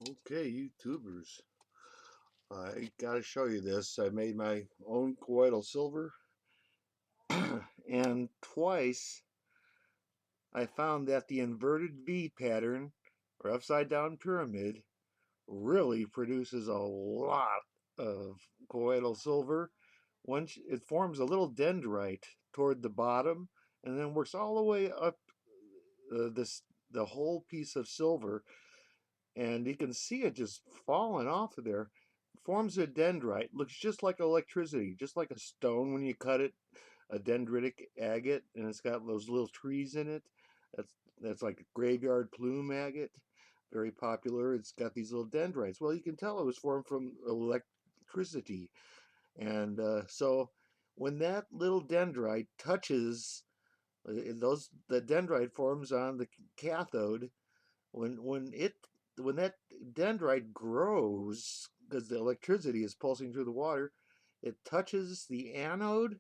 Okay, YouTubers, I gotta show you this. I made my own colloidal silver, and twice I found that the inverted V pattern, or upside down pyramid, really produces a lot of colloidal silver. Once it forms a little dendrite toward the bottom, and then works all the way up the whole piece of silver, and you can see it just falling off of there. Forms a dendrite, looks just like electricity, just like a stone when you cut it, a dendritic agate, and it's got those little trees in it. That's like a graveyard plume agate, very popular. It's got these little dendrites. Well, you can tell it was formed from electricity, and so when that little dendrite touches the dendrite forms on the cathode. When that dendrite grows, because the electricity is pulsing through the water, it touches the anode,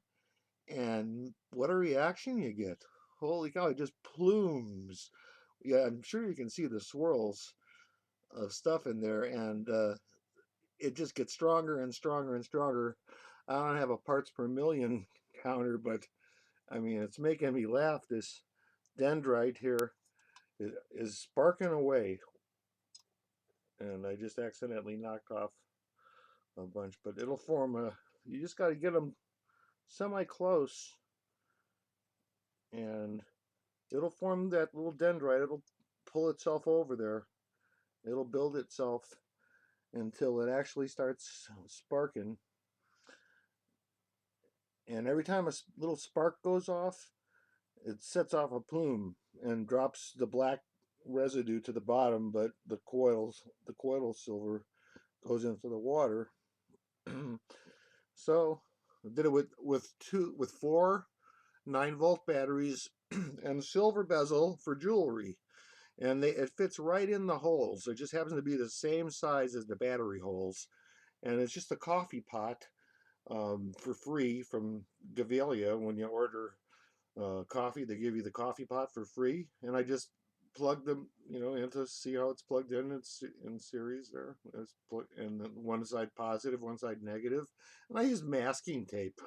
and what a reaction you get. Holy cow, it just plumes. Yeah, I'm sure you can see the swirls of stuff in there, and it just gets stronger and stronger and stronger. I don't have a parts per million counter, but I mean, it's making me laugh. This dendrite here is sparking away, and I just accidentally knocked off a bunch, but it'll form a, you just got to get them semi close, and it'll form that little dendrite. It'll pull itself over there. It'll build itself until it actually starts sparking. And every time a little spark goes off, it sets off a plume and drops the black residue to the bottom, but the colloidal silver goes into the water. So I did it with four 9-volt batteries and silver bezel for jewelry, and it fits right in the holes. It just happens to be the same size as the battery holes, and it's just a coffee pot for free from Gavelia. When you order coffee, they give you the coffee pot for free, and I just plug them, in to see how it's plugged in. It's in series there. And one side positive, one side negative, and I use masking tape.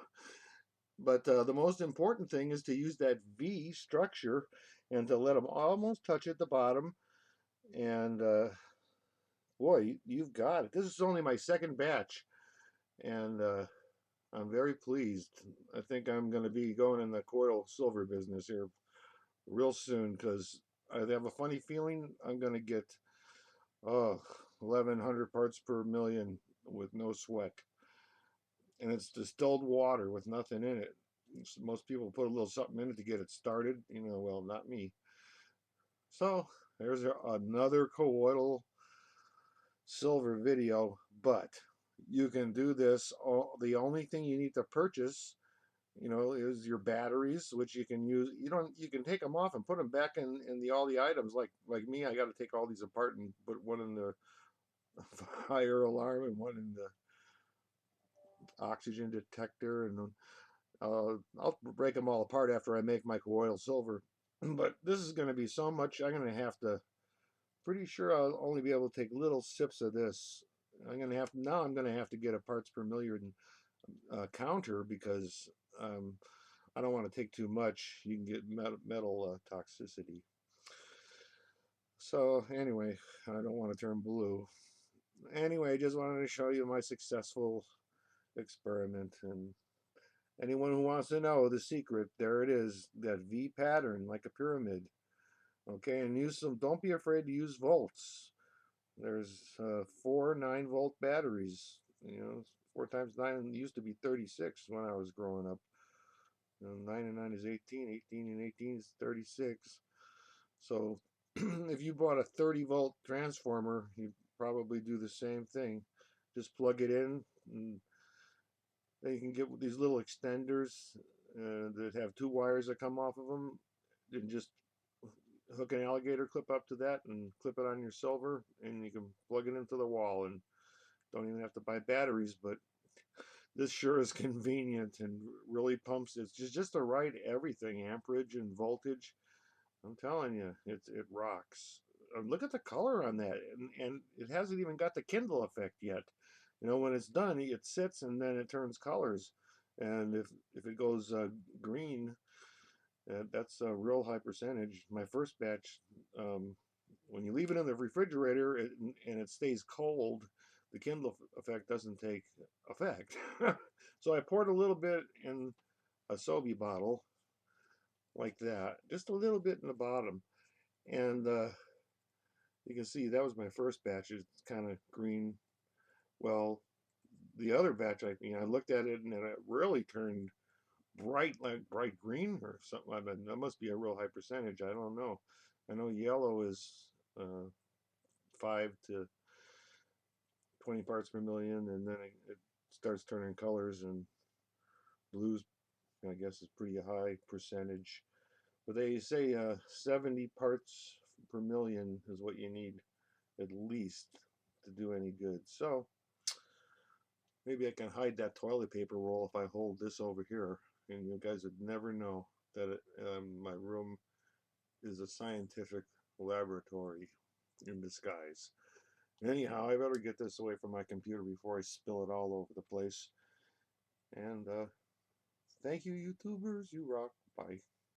But the most important thing is to use that V structure and to let them almost touch at the bottom. And boy, you've got it. This is only my second batch, and I'm very pleased. I think I'm going to be going in the colloidal silver business here real soon, because I have a funny feeling I'm going to get, oh, 1,100 parts per million with no sweat. And it's distilled water with nothing in it. Most people put a little something in it to get it started. Well, not me. So there's another colloidal silver video, but you can do this. The only thing you need to purchase, is your batteries, which you can use. You can take them off and put them back in all the items. Like me, I got to take all these apart and put one in the fire alarm and one in the oxygen detector, and I'll break them all apart after I make my colloidal silver. But this is going to be so much. I'm going to have to. Pretty sure I'll only be able to take little sips of this. I'm going to have to get a parts per million counter, because I don't want to take too much. You can get metal toxicity. So anyway, I don't want to turn blue. Anyway, I just wanted to show you my successful experiment, and anyone who wants to know the secret, there it is, that V pattern like a pyramid. Okay, and don't be afraid to use volts. There's four 9-volt batteries. 4 times 9 used to be 36 when I was growing up. 9 and 9 is 18. 18 and 18 is 36. So if you bought a 30-volt transformer, you'd probably do the same thing. Just plug it in, and then you can get these little extenders that have two wires that come off of them, and just hook an alligator clip up to that and clip it on your silver, and you can plug it into the wall, and don't even have to buy batteries. But this sure is convenient and really pumps. It's just the right everything, amperage and voltage. I'm telling you, it rocks. look at the color on that, and it hasn't even got the Kindle effect yet. You know, when it's done, it sits and then it turns colors, and if it goes green, that's a real high percentage. My first batch, um, when you leave it in the refrigerator and it stays cold, the Kindle effect doesn't take effect. So I poured a little bit in a Sobe bottle like that, just a little bit in the bottom, and you can see that was my first batch. It's kind of green. Well, the other batch, I looked at it and it really turned bright, like bright green or something. I mean, that must be a real high percentage. I don't know. I know yellow is 5 to 20 parts per million, and then it starts turning colors, and blues, I guess, is pretty high percentage. But they say 70 parts per million is what you need at least to do any good. So maybe I can hide that toilet paper roll if I hold this over here, and you guys would never know that my room is a scientific laboratory in disguise. Anyhow, I better get this away from my computer before I spill it all over the place. And thank you, YouTubers. You rock. Bye.